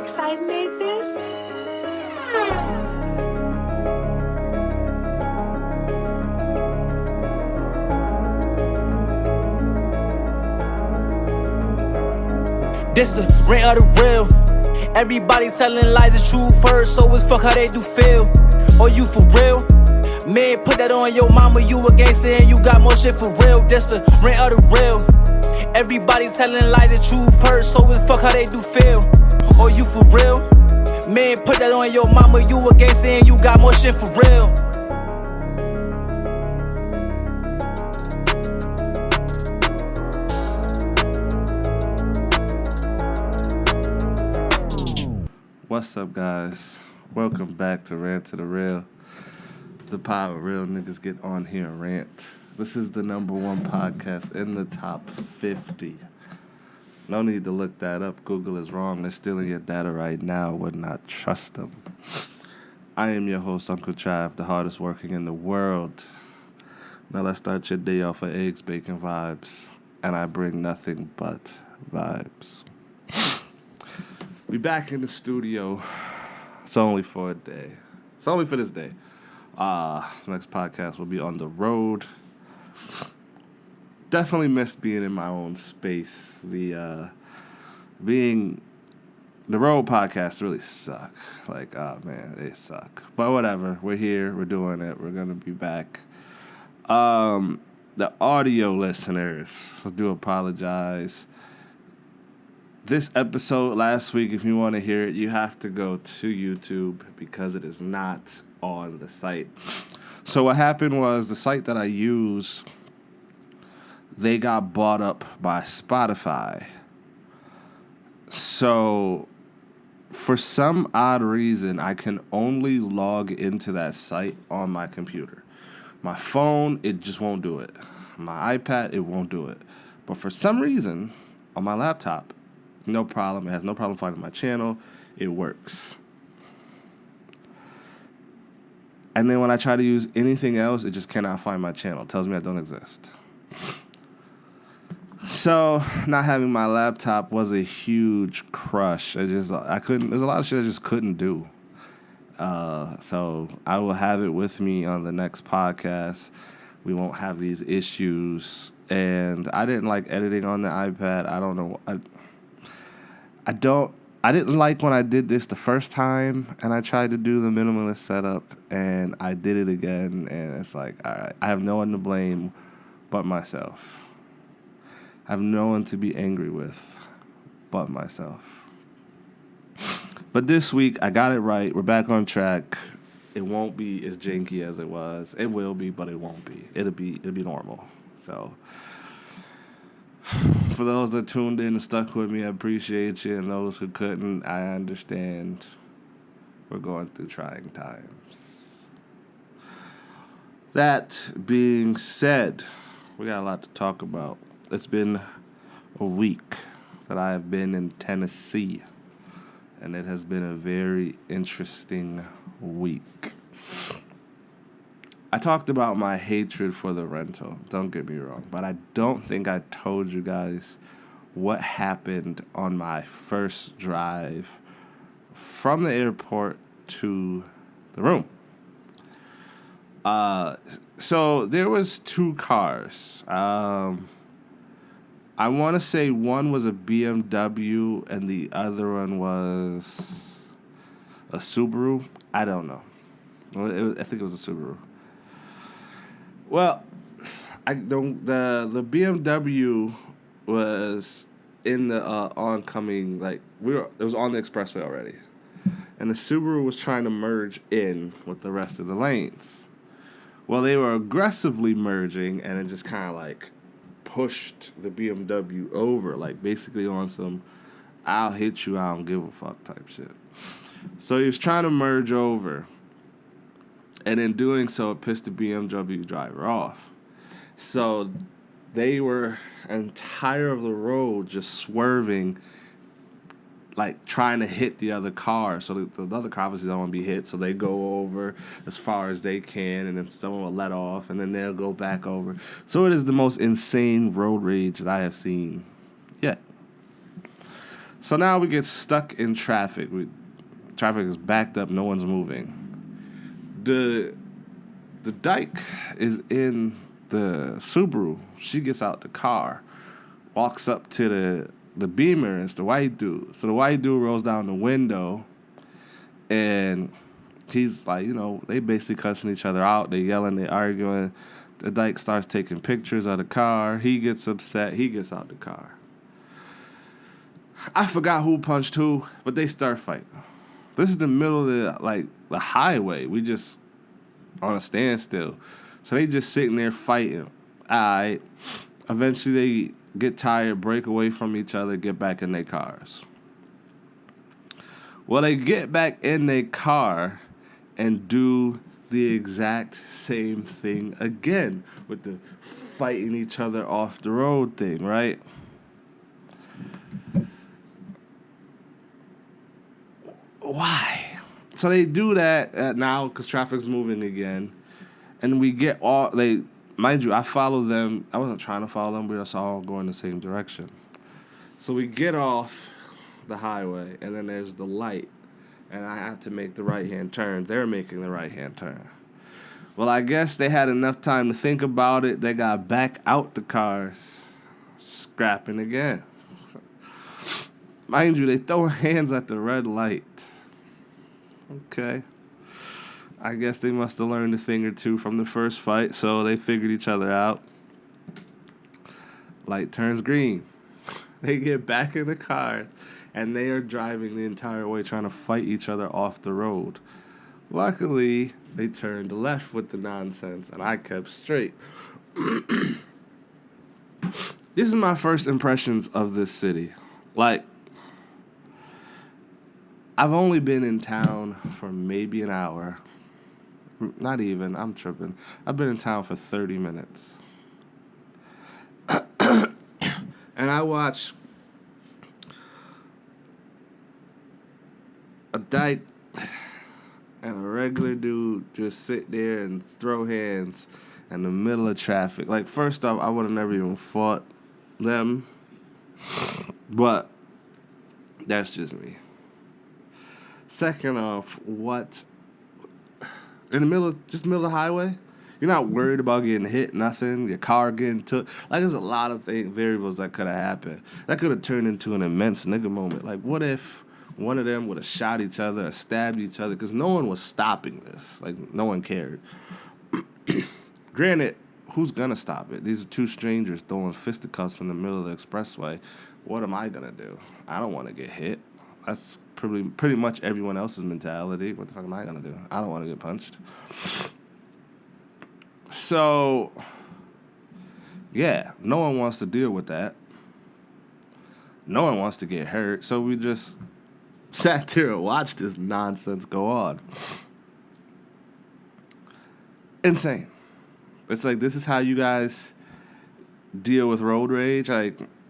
Darkside made this? This the rant of the real. Everybody telling lies, the truth first, so it's fuck how they do feel. Or you for real? Man, put that on your mama, you a gangster and you got more shit for real. This the rant of the real. Everybody telling lies, the truth first, so it's fuck how they do feel. Or you for real? Man, put that on your mama, you a gangster and you got more shit for real. What's up, guys? Welcome back to Rant to the Real, the pod where real niggas get on here and rant. This is the #1 podcast in the top 50. No need to look that up. Google is wrong. They're stealing your data right now. Would not trust them. I am your host, Uncle Trav, the hardest working in the world. Now let's start your day off with eggs, bacon vibes, and I bring nothing but vibes. We back in the studio. It's only for a day. It's only for this day. Next podcast will be on the road. Definitely missed being in my own space. The road podcasts really suck. Like, oh man, they suck. But whatever. We're here. We're doing it. We're gonna be back. The audio listeners, I do apologize. This episode last week, if you want to hear it, you have to go to YouTube because it is not on the site. So what happened was the site that I use, they got bought up by Spotify. So for some odd reason, I can only log into that site on my computer. My phone, it just won't do it. My iPad, it won't do it. But for some reason, on my laptop, no problem. It has no problem finding my channel. It works. And then when I try to use anything else, it just cannot find my channel. It tells me I don't exist. So not having my laptop was a huge crush. I couldn't. There's a lot of shit I just couldn't do. So I will have it with me on the next podcast. We won't have these issues. And I didn't like editing on the iPad. I don't know. I didn't like when I did this the first time, and I tried to do the minimalist setup, and I did it again, and it's like, all right, I have no one to blame but myself. I have no one to be angry with but myself. But this week, I got it right. We're back on track. It won't be as janky as it was. It will be, but it won't be. It'll be normal. So for those that tuned in and stuck with me, I appreciate you. And those who couldn't, I understand. We're going through trying times. That being said, we got a lot to talk about. It's been a week that I have been in Tennessee, and it has been a very interesting week. I talked about my hatred for the rental, don't get me wrong, but I don't think I told you guys what happened on my first drive from the airport to the room. So there was two cars. I want to say one was a BMW and the other one was a Subaru. I don't know. I think it was a Subaru. Well, the BMW was in the oncoming, like it was on the expressway already, and the Subaru was trying to merge in with the rest of the lanes. Well, they were aggressively merging, and it just kind of like pushed the BMW over, like basically on some "I'll hit you, I don't give a fuck" type shit. So he was trying to merge over. And in doing so, it pissed the BMW driver off. So they were entire of the road just swerving, like trying to hit the other car. So the other car obviously don't want to be hit, so they go over as far as they can, and then someone will let off, and then they'll go back over. So it is the most insane road rage that I have seen yet. So now we get stuck in traffic. Traffic is backed up. No one's moving. The dyke is in the Subaru. She gets out the car, walks up to the Beamer. It's the white dude. So the white dude rolls down the window, and he's like, they basically cussing each other out. They yelling, they arguing. The dyke starts taking pictures of the car. He gets upset. He gets out the car. I forgot who punched who, but they start fighting. This is the middle of the highway. We just on a standstill. So they just sitting there fighting. All right. Eventually they get tired, break away from each other, get back in their cars. Well, they get back in their car and do the exact same thing again with the fighting each other off the road thing, right? Why? So they do that now because traffic's moving again. And we get mind you, I follow them. I wasn't trying to follow them. We were all going the same direction. So we get off the highway, and then there's the light. And I have to make the right-hand turn. They're making the right-hand turn. Well, I guess they had enough time to think about it. They got back out the cars, scrapping again. Mind you, they throw hands at the red light. Okay. I guess they must have learned a thing or two from the first fight, so they figured each other out. Light turns green. They get back in the cars, and they are driving the entire way trying to fight each other off the road. Luckily, they turned left with the nonsense, and I kept straight. This is my first impressions of this city. I've only been in town for maybe an hour. Not even, I'm tripping. I've been in town for 30 minutes. And I watch a dyke and a regular dude just sit there and throw hands in the middle of traffic. First off, I would have never even fought them. But that's just me. Second off, what? In the middle of the highway? You're not worried about getting hit, nothing. Your car getting took. There's a lot of variables that could have happened. That could have turned into an immense nigga moment. What if one of them would have shot each other or stabbed each other? Because no one was stopping this. No one cared. Granted, who's going to stop it? These are two strangers throwing fisticuffs in the middle of the expressway. What am I going to do? I don't want to get hit. That's pretty much everyone else's mentality. What the fuck am I going to do? I don't want to get punched. So, yeah, no one wants to deal with that. No one wants to get hurt. So we just sat there and watched this nonsense go on. Insane. It's this is how you guys deal with road rage.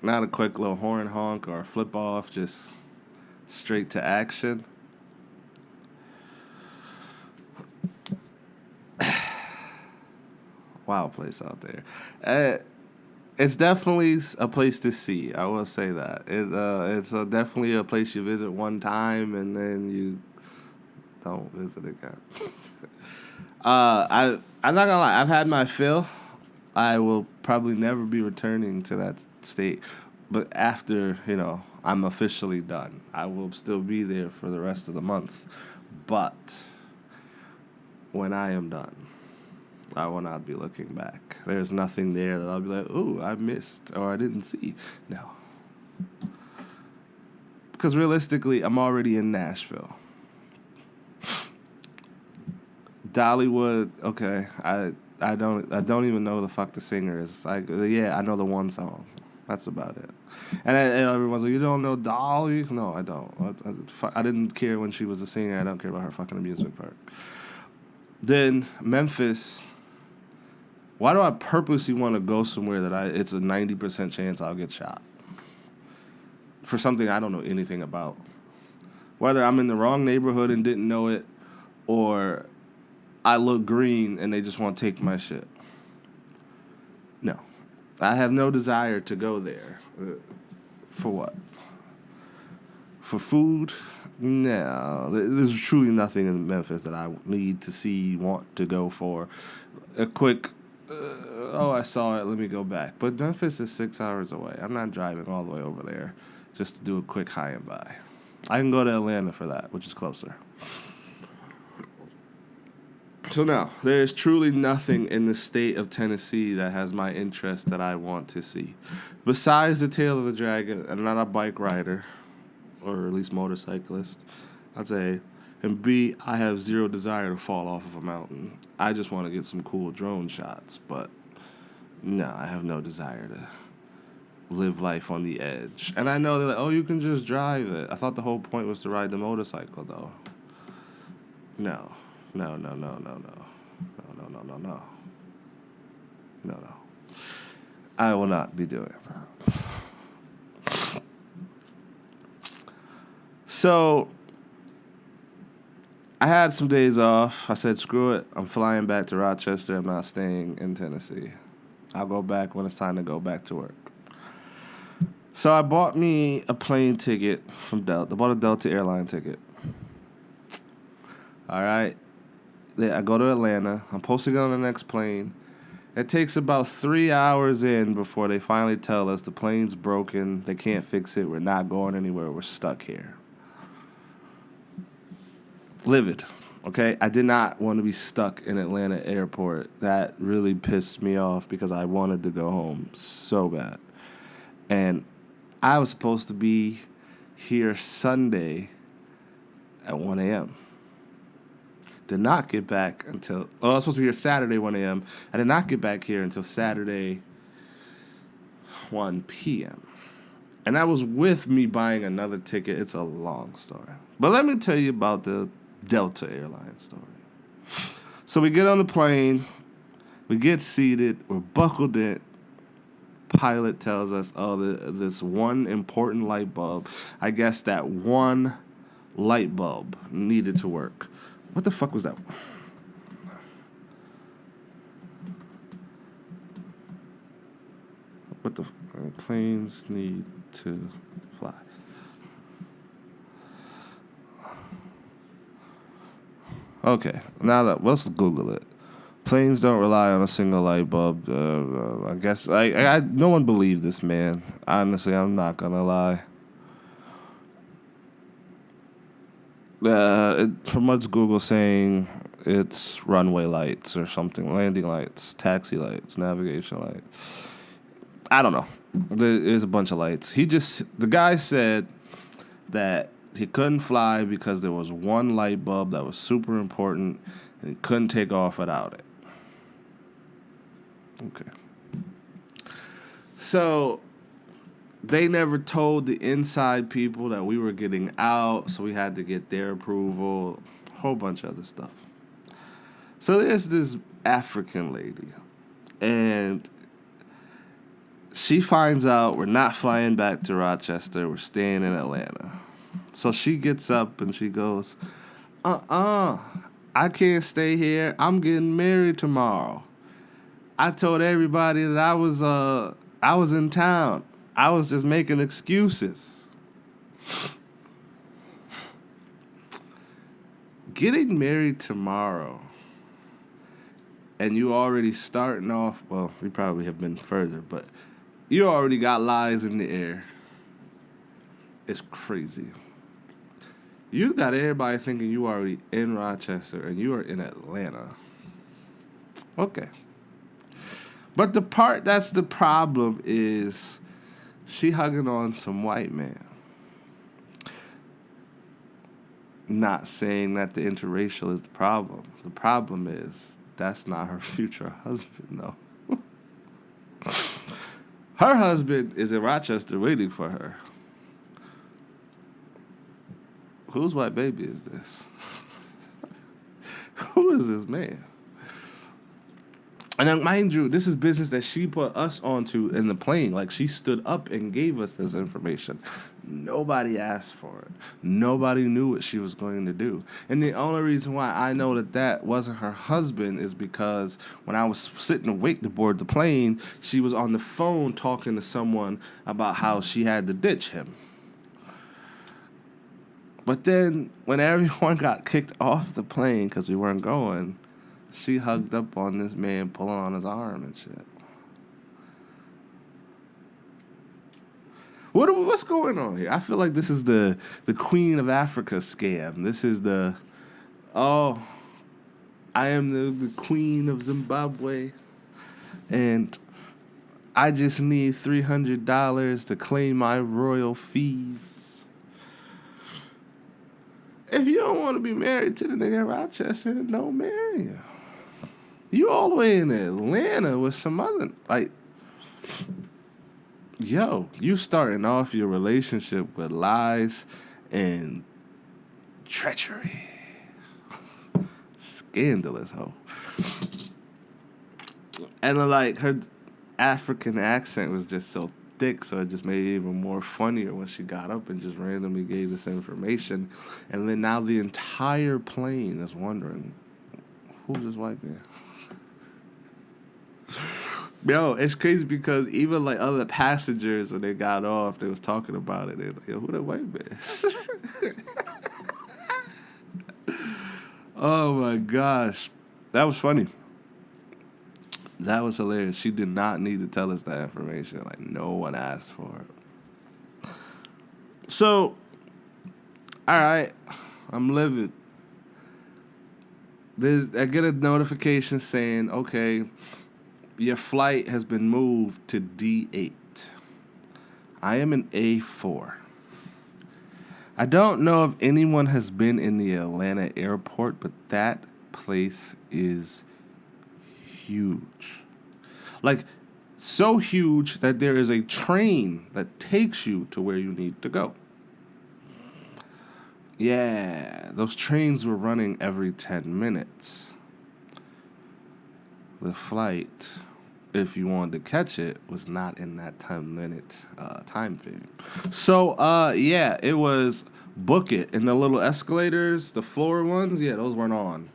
Not a quick little horn honk or a flip off, just straight to action. Wild place out there. It's definitely a place to see. I will say that. It's definitely a place you visit one time and then you don't visit again. I'm not gonna lie. I've had my fill. I will probably never be returning to that state. But after, I'm officially done, I will still be there for the rest of the month. But when I am done, I will not be looking back. There's nothing there that I'll be like, ooh, I missed or I didn't see. No. Because realistically, I'm already in Nashville. Dollywood, okay, I don't even know who the fuck the singer is. Yeah, I know the one song. That's about it. And everyone's like, you don't know Dolly? No, I don't. I didn't care when she was a singer. I don't care about her fucking amusement park. Then Memphis. Why do I purposely want to go somewhere that it's a 90% chance I'll get shot? For something I don't know anything about. Whether I'm in the wrong neighborhood and didn't know it, or I look green and they just want to take my shit. No. I have no desire to go there. For what? For food, no. There's truly nothing in Memphis that I need to see, want to go for. A quick, I saw it, let me go back. But Memphis is 6 hours away. I'm not driving all the way over there just to do a quick high and by. I can go to Atlanta for that, which is closer. So now, there's truly nothing in the state of Tennessee that has my interest that I want to see. Besides the tail of the dragon, I'm not a bike rider, or at least motorcyclist, I'd say. And B, I have zero desire to fall off of a mountain. I just want to get some cool drone shots, but no, I have no desire to live life on the edge. And I know they're like, oh, you can just drive it. I thought the whole point was to ride the motorcycle, though. No. I will not be doing that. So, I had some days off. I said, screw it. I'm flying back to Rochester. I'm not staying in Tennessee. I'll go back when it's time to go back to work. So I bought me a plane ticket from Delta. I bought a Delta Airlines ticket. All right. I go to Atlanta. I'm supposed to get on the next plane. It takes about 3 hours in before they finally tell us the plane's broken. They can't fix it. We're not going anywhere. We're stuck here. Livid. Okay? I did not want to be stuck in Atlanta airport. That really pissed me off because I wanted to go home so bad. And I was supposed to be here Sunday at 1 a.m. Did not get back until... I was supposed to be here Saturday, 1 a.m. I did not get back here until Saturday, 1 p.m. And that was with me buying another ticket. It's a long story. But let me tell you about the Delta Airlines story. So we get on the plane. We get seated. We're buckled in. Pilot tells us, this one important light bulb. I guess that one light bulb needed to work. What the fuck was that? What the... planes need to fly. Okay, let's Google it. Planes don't rely on a single light bulb. I guess no one believed this man. Honestly, I'm not gonna lie. From what's Google saying, it's runway lights or something, landing lights, taxi lights, navigation lights. I don't know. There's a bunch of lights. The guy said that he couldn't fly because there was one light bulb that was super important and he couldn't take off without it. Okay. So they never told the inside people that we were getting out, so we had to get their approval, a whole bunch of other stuff. So there's this African lady, and she finds out we're not flying back to Rochester, we're staying in Atlanta. So she gets up and she goes, I can't stay here, I'm getting married tomorrow. I told everybody that I was in town. I was just making excuses. Getting married tomorrow, and you already starting off, well, we probably have been further, but you already got lies in the air. It's crazy. You got everybody thinking you already in Rochester, and you are in Atlanta. Okay. But the part that's the problem is she hugging on some white man. Not saying that the interracial is the problem. The problem is that's not her future husband, though. Her husband is in Rochester waiting for her. Whose white baby is this? Who is this man? And then, mind you, this is business that she put us onto in the plane. Like, she stood up and gave us this information. Nobody asked for it. Nobody knew what she was going to do. And the only reason why I know that wasn't her husband is because when I was sitting awake to board the plane, she was on the phone talking to someone about how she had to ditch him. But then when everyone got kicked off the plane because we weren't going, she hugged up on this man pulling on his arm and shit. What's going on here? I feel like this is the Queen of Africa scam. This is the, I am the Queen of Zimbabwe, and I just need $300 to claim my royal fees. If you don't want to be married to the nigga in Rochester, then don't marry him. You all the way in Atlanta with some other, like, yo, you starting off your relationship with lies and treachery. Scandalous, hoe. And like her African accent was just so thick, so it just made it even more funnier when she got up and just randomly gave this information. And then now the entire plane is wondering, who's this white man? Yo, it's crazy because even like other passengers, when they got off, they was talking about it. They like, yo, who that white man? Oh my gosh. That was funny. That was hilarious. She did not need to tell us that information. Like, no one asked for it. So, all right, I'm livid. I get a notification saying, okay, your flight has been moved to D8. I am in A4. I don't know if anyone has been in the Atlanta airport, but that place is huge. Like, so huge that there is a train that takes you to where you need to go. Yeah, those trains were running every 10 minutes. The flight, if you wanted to catch it, was not in that 10-minute time frame. So, yeah, it was book it. And the little escalators, the floor ones, yeah, those weren't on.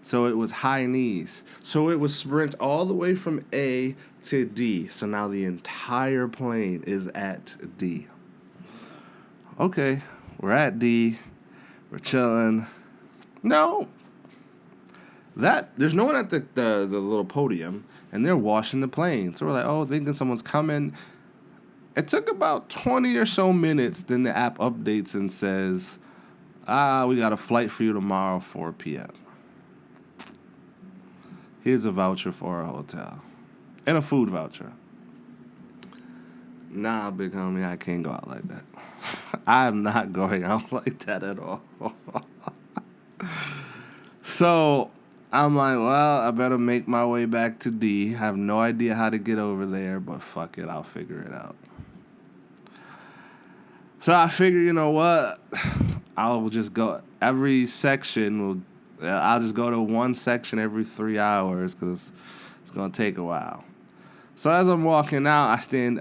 So it was high knees. So it was sprint all the way from A to D. So now the entire plane is at D. Okay, we're at D. We're chilling. No. There's no one at the little podium, and they're washing the plane. So we're like, oh, thinking someone's coming. It took about 20 or so minutes. Then the app updates and says, we got a flight for you tomorrow, 4 p.m. Here's a voucher for a hotel. And a food voucher. Nah, big homie, I can't go out like that. I'm not going out like that at all. So I'm like, well, I better make my way back to D. I have no idea how to get over there, but fuck it, I'll figure it out. So I figure, you know what? I'll just go every section. I'll just go to one section every 3 hours because it's going to take a while. So as I'm walking out, I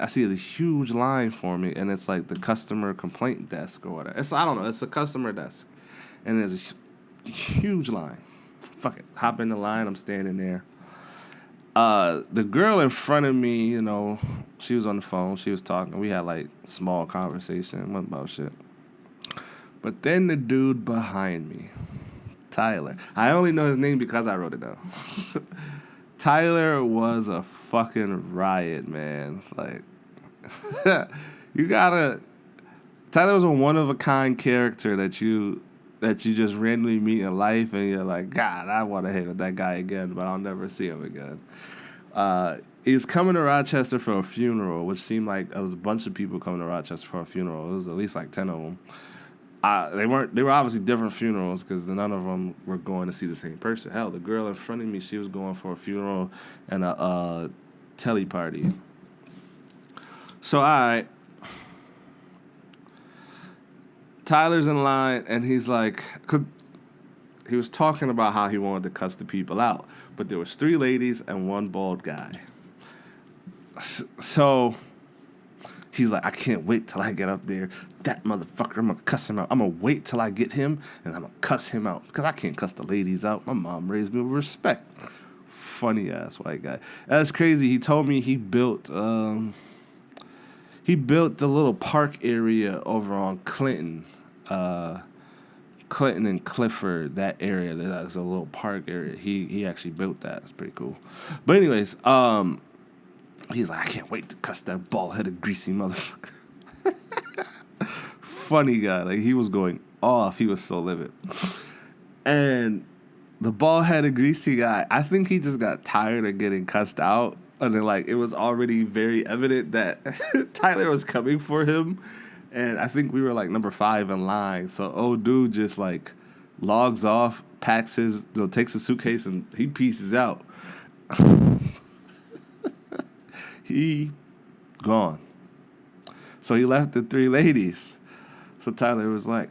see the huge line for me, and it's like the customer complaint desk or whatever. I don't know. It's a customer desk, and there's a huge line. Fuck it. Hop in the line. I'm standing there. The girl in front of me, you know, she was on the phone. She was talking. We had like small conversation. Wasn't about shit. But then the dude behind me, Tyler. I only know his name because I wrote it down. Tyler was a fucking riot, man. Like, Tyler was a one-of-a-kind character that you just randomly meet in life, and you're like, God, I want to hang with that guy again, but I'll never see him again. He was coming to Rochester for a funeral, which seemed like there was a bunch of people coming to Rochester for a funeral. It was at least like 10 of them. They were obviously different funerals because none of them were going to see the same person. Hell, the girl in front of me, she was going for a funeral and a telly party. So, all right. Tyler's in line, and he's like, he was talking about how he wanted to cuss the people out, but there was 3 ladies and 1 bald guy. So he's like, I can't wait till I get up there. That motherfucker, I'm going to cuss him out. I'm going to wait till I get him, and I'm going to cuss him out. Because I can't cuss the ladies out. My mom raised me with respect. Funny-ass white guy. That's crazy. He told me he built the little park area over on Clinton Clinton and Clifford, that area, that's a little park area. He actually built that. It's pretty cool. But anyways, he's like, I can't wait to cuss that bald-headed, greasy motherfucker. Funny guy. Like, he was going off. He was so livid. And the bald-headed, greasy guy, I think he just got tired of getting cussed out. And then, like, it was already very evident that Tyler was coming for him. And I think we were, like, number 5 in line. So, old dude just, like, logs off, packs takes a suitcase, and he pieces out. He gone. So he left the 3 ladies. So Tyler was like,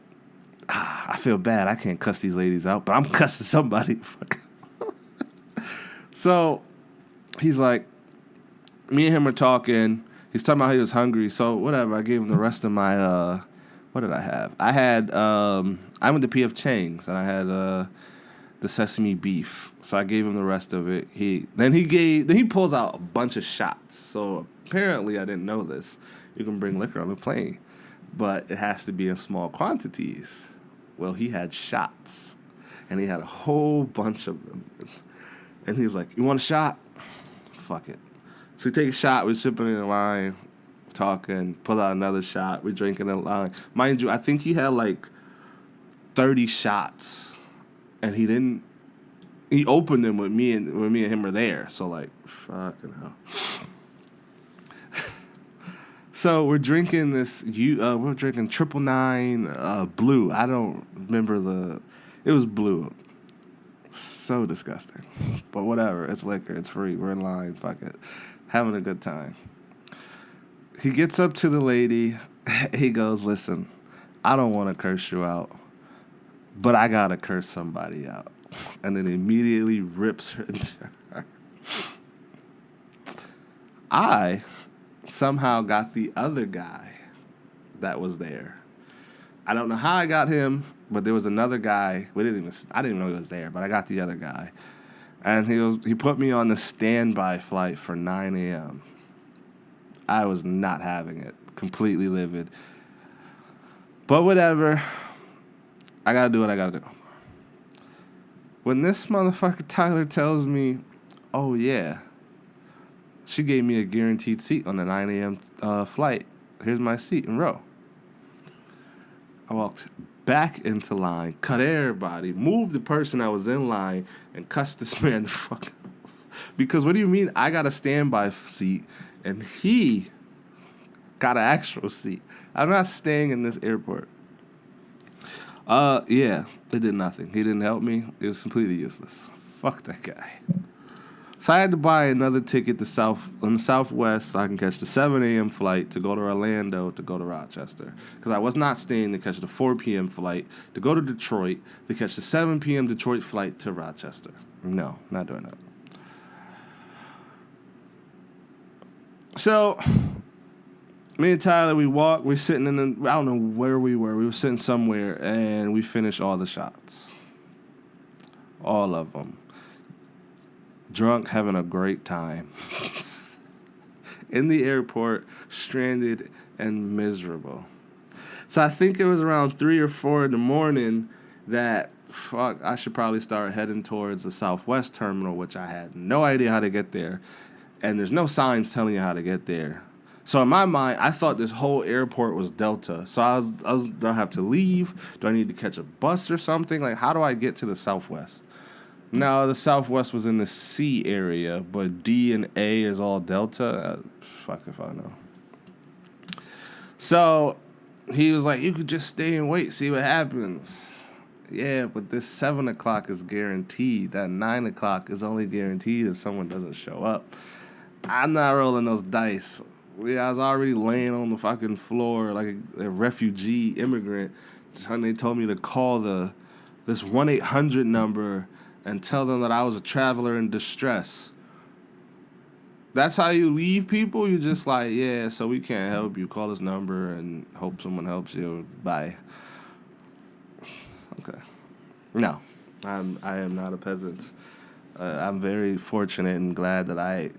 I feel bad. I can't cuss these ladies out, but I'm cussing somebody. So he's like, me and him are talking. He's talking about how he was hungry. So whatever, I gave him the rest of my, what did I have? I went to P.F. Chang's, and I had the sesame beef. So I gave him the rest of it. Then he pulls out a bunch of shots. So apparently I didn't know this. You can bring liquor on the plane, but it has to be in small quantities. Well, he had shots, and he had a whole bunch of them. And he's like, you want a shot? Fuck it. So we take a shot. We're sipping in the line, talking, pull out another shot. We're drinking in the line. Mind you, I think he had like 30 shots, and he opened them when me and him were there. So, like, fucking hell. So we're drinking we're drinking 999 blue. I don't remember it was blue. So disgusting. But whatever, it's liquor, it's free, we're in line, fuck it. Having a good time. He gets up to the lady, he goes, listen, I don't want to curse you out, but I gotta curse somebody out. And then immediately rips her into her. I somehow got the other guy that was there. I don't know how I got him, but there was another guy. I didn't even know he was there, but I got the other guy. And he put me on the standby flight for 9 a.m. I was not having it. Completely livid. But whatever. I gotta do what I gotta do. When this motherfucker Tyler tells me, oh yeah, she gave me a guaranteed seat on the 9 a.m. Flight. Here's my seat in row. I walked back into line, cut everybody, moved the person that was in line, and cussed this man the fuck out. Because what do you mean I got a standby seat and he got an actual seat? I'm not staying in this airport. Yeah, it did nothing. He didn't help me. It was completely useless. Fuck that guy. So I had to buy another ticket on the Southwest so I can catch the 7 a.m. flight to go to Orlando to go to Rochester. Because I was not staying to catch the 4 p.m. flight to go to Detroit to catch the 7 p.m. Detroit flight to Rochester. No, not doing that. So, me and Tyler, we're sitting I don't know where we were. We were sitting somewhere, and we finished all the shots. All of them. Drunk, having a great time. In the airport, stranded and miserable. So I think it was around 3 or 4 in the morning that, I should probably start heading towards the Southwest terminal, which I had no idea how to get there. And there's no signs telling you how to get there. So in my mind, I thought this whole airport was Delta. So do I have to leave? Do I need to catch a bus or something? Like, how do I get to the Southwest? No, the Southwest was in the C area, but D and A is all Delta. Fuck if I know. So he was like, you could just stay and wait, see what happens. Yeah, but this 7 o'clock is guaranteed. That 9 o'clock is only guaranteed if someone doesn't show up. I'm not rolling those dice. I was already laying on the fucking floor like a refugee immigrant. And they told me to call this 1-800 number and tell them that I was a traveler in distress. That's how you leave people? You're just like, yeah, so we can't help you. Call this number and hope someone helps you. Bye. Okay. No, I am not a peasant. I'm very fortunate and glad that I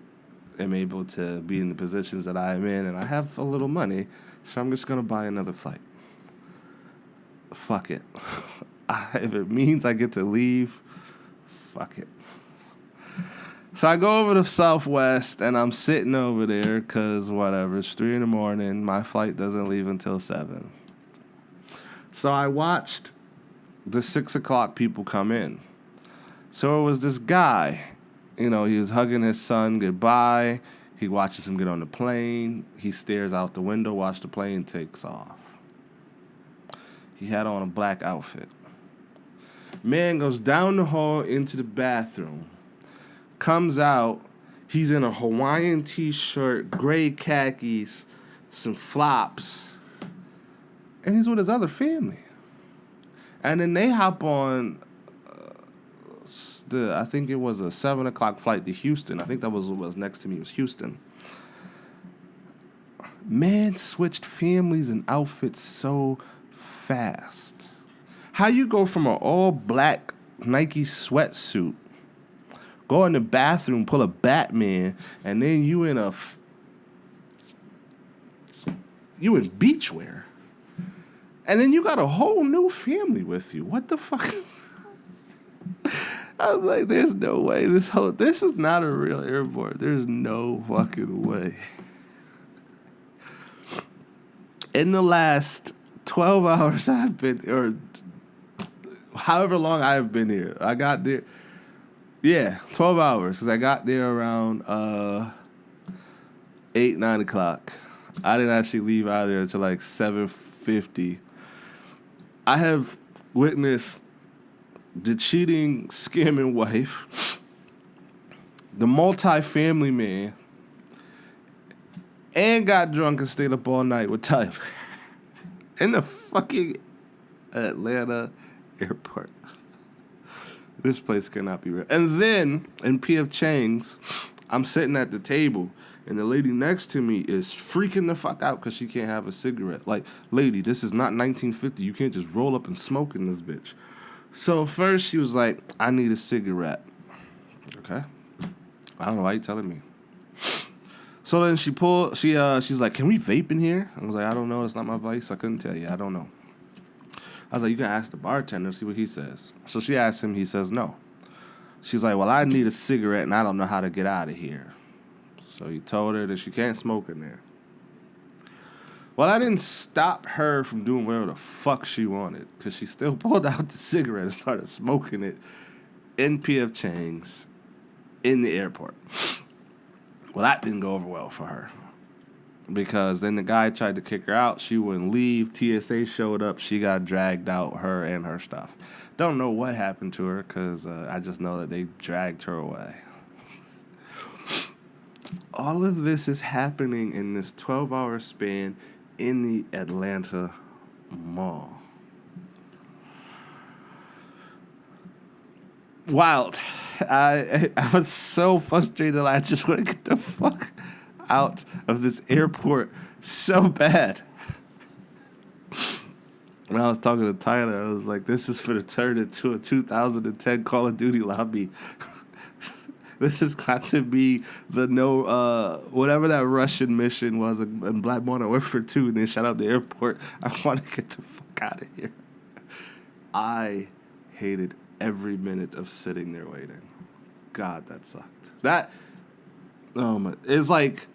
am able to be in the positions that I am in, and I have a little money, so I'm just going to buy another flight. fuck it. If it means I get to leave, fuck it. So I go over to Southwest, and I'm sitting over there because whatever. It's 3 a.m. My flight doesn't leave until 7. So I watched the 6 o'clock people come in. So it was this guy. He was hugging his son goodbye. He watches him get on the plane. He stares out the window, watch the plane takes off. He had on a black outfit. Man goes down the hall into the bathroom. Comes out, he's in a Hawaiian t-shirt, gray khakis, some flops, and he's with his other family. And then they hop on I think it was a 7 o'clock flight to Houston. I think that was what was next to me, was Houston. Man switched families and outfits so fast. How you go from an all-black Nike sweatsuit, go in the bathroom, pull a Batman, and then you in beachwear. And then you got a whole new family with you. What the fuck? I was like, there's no way. This is not a real airport. There's no fucking way. In the last 12 hours I've been, or however long I've been here, I got there. Yeah, 12 hours, because I got there around 8, 9 o'clock. I didn't actually leave out of there until like 7:50. I have witnessed the cheating, scamming wife, the multifamily man, and got drunk and stayed up all night with Tyler in the fucking Atlanta airport. This place cannot be real. And then, in P.F. Chang's, I'm sitting at the table, and the lady next to me is freaking the fuck out because she can't have a cigarette. Like, lady, this is not 1950. You can't just roll up and smoke in this bitch. So first she was like, I need a cigarette. Okay. I don't know why you telling me. So then she's like, can we vape in here? I was like, I don't know. It's not my vice. I couldn't tell you. I don't know. I was like, you can ask the bartender, see what he says. So she asked him. He says no. She's like, well, I need a cigarette, and I don't know how to get out of here. So he told her that she can't smoke in there. Well, I didn't stop her from doing whatever the fuck she wanted, because she still pulled out the cigarette and started smoking it in P.F. Chang's in the airport. Well, that didn't go over well for her, because then the guy tried to kick her out. She wouldn't leave. TSA showed up. She got dragged out, her and her stuff. Don't know what happened to her, because I just know that they dragged her away. All of this is happening in this 12-hour span in the Atlanta mall. Wild. I was so frustrated. I just want to get the fuck out of this airport so bad. When I was talking to Tyler, I was like, this is for to turn into a 2010 Call of Duty lobby. This has got to be the whatever that Russian mission was in Black Modern Warfare 2, and they shut up the airport. I want to get the fuck out of here. I hated every minute of sitting there waiting. God, that sucked. It's like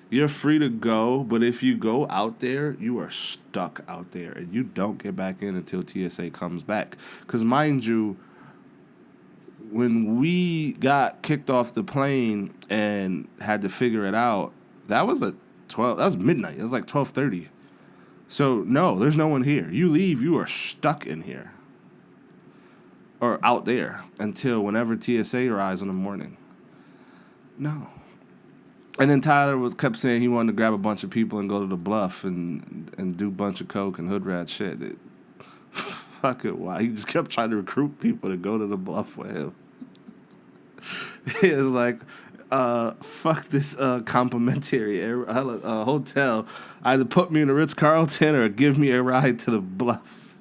you're free to go, but if you go out there, you are stuck out there, and you don't get back in until TSA comes back. Because mind you, when we got kicked off the plane and had to figure it out, that was midnight. It was like 12:30. So no, there's no one here. You leave, you are stuck in here. Or out there until whenever TSA arrives in the morning. No. And then Tyler kept saying he wanted to grab a bunch of people and go to the Bluff and do a bunch of coke and hood rat shit. Fuck it, why? He just kept trying to recruit people to go to the Bluff with him. He was like, fuck this complimentary hotel. Either put me in the Ritz-Carlton or give me a ride to the Bluff.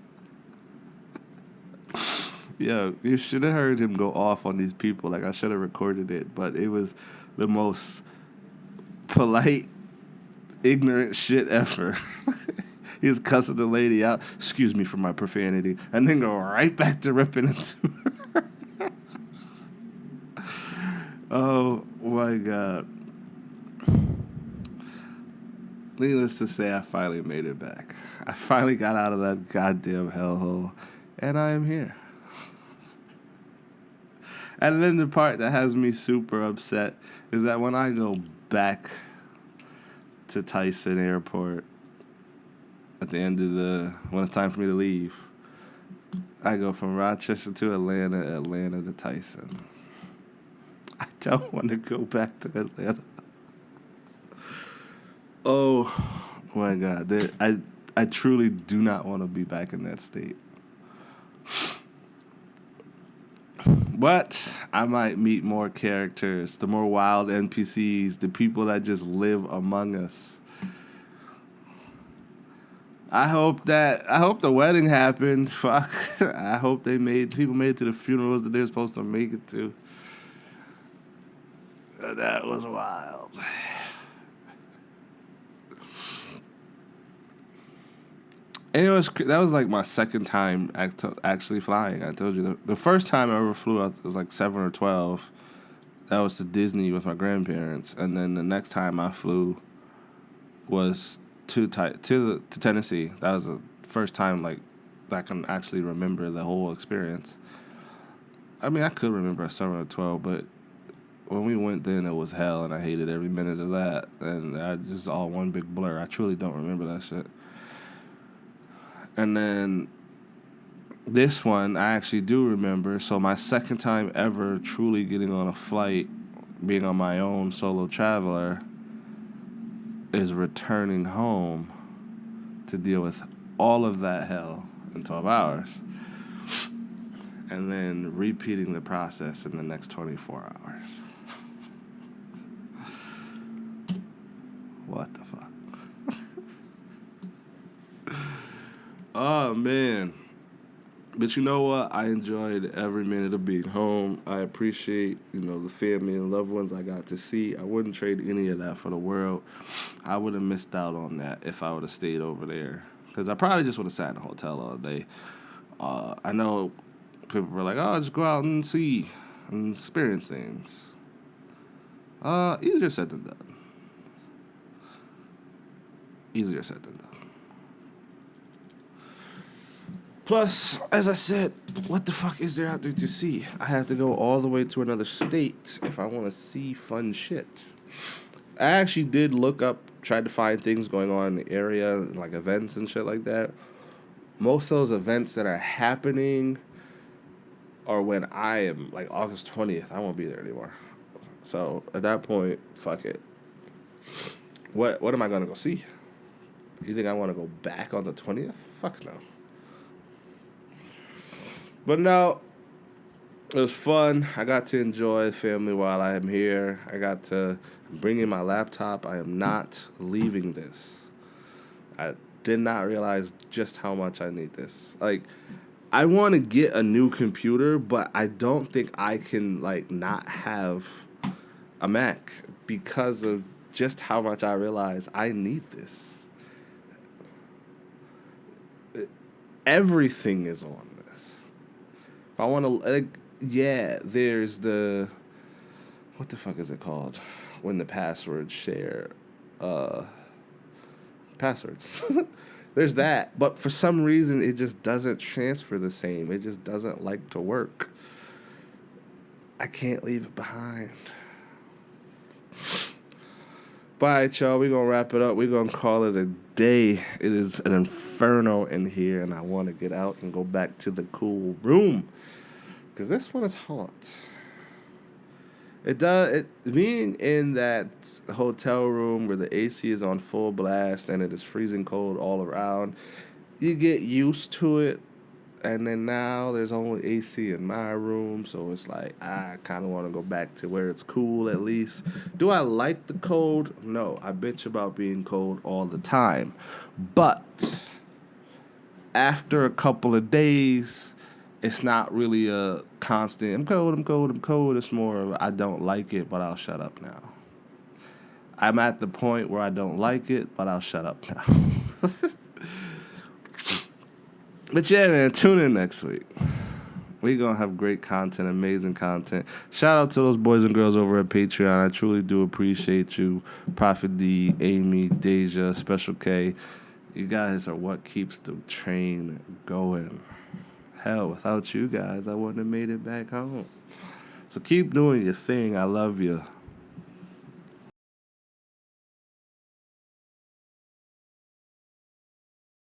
Yo, you should have heard him go off on these people. Like, I should have recorded it, but it was the most polite, ignorant shit ever. He's cussing the lady out. Excuse me for my profanity. And then go right back to ripping into her. Oh, my God. Needless to say, I finally made it back. I finally got out of that goddamn hellhole. And I am here. And then the part that has me super upset is that when I go back to Tyson Airport at the end of when it's time for me to leave, I go from Rochester to Atlanta, Atlanta to Tyson. I don't want to go back to Atlanta. Oh my God. I truly do not want to be back in that state. But I might meet more characters, the more wild NPCs, the people that just live among us. I hope the wedding happened. Fuck. I hope people made it to the funerals that they're supposed to make it to. That was wild. And that was like my second time actually flying. I told you the first time I ever flew, I was like 7 or 12. That was to Disney with my grandparents, and then the next time I flew was to Tennessee. That was the first time like I can actually remember the whole experience. I mean, I could remember a 7 or 12, but when we went then, it was hell, and I hated every minute of that, and I just all one big blur. I truly don't remember that shit. And then this one, I actually do remember. So my second time ever truly getting on a flight, being on my own solo traveler, is returning home to deal with all of that hell in 12 hours. And then repeating the process in the next 24 hours. What the fuck? Oh, man. But you know what? I enjoyed every minute of being home. I appreciate, the family and loved ones I got to see. I wouldn't trade any of that for the world. I would have missed out on that if I would have stayed over there. Because I probably just would have sat in a hotel all day. I know people were like, oh, just go out and see and experience things. Easier said than done. Easier said than done. Plus, as I said, what the fuck is there out there to see? I have to go all the way to another state if I want to see fun shit. I actually did look up, tried to find things going on in the area, like events and shit like that. Most of those events that are happening are when I am, like August 20th, I won't be there anymore. So, at that point, fuck it. What am I going to go see? You think I want to go back on the 20th? Fuck no. But no, it was fun. I got to enjoy family while I am here. I got to bring in my laptop. I am not leaving this. I did not realize just how much I need this. Like, I want to get a new computer, but I don't think I can, not have a Mac because of just how much I realize I need this. Everything is on this. If I want to, there's the, what the fuck is it called? When the passwords share, passwords. There's that, but for some reason, it just doesn't transfer the same. It just doesn't like to work. I can't leave it behind. Bye, y'all. We're going to wrap it up. We're going to call it a day. It is an inferno in here, and I want to get out and go back to the cool room. Because this one is hot. Being in that hotel room where the AC is on full blast and it is freezing cold all around, you get used to it. And then now there's only AC in my room, so it's like I kind of want to go back to where it's cool at least. Do I like the cold? No, I bitch about being cold all the time. But after a couple of days, it's not really a constant, I'm cold. It's more of I don't like it, but I'll shut up now. I'm at the point where I don't like it, but I'll shut up now. But yeah, man, tune in next week. We're going to have great content, amazing content. Shout out to those boys and girls over at Patreon. I truly do appreciate you. Prophet D, Amy, Deja, Special K. You guys are what keeps the train going. Hell, without you guys, I wouldn't have made it back home. So keep doing your thing. I love you.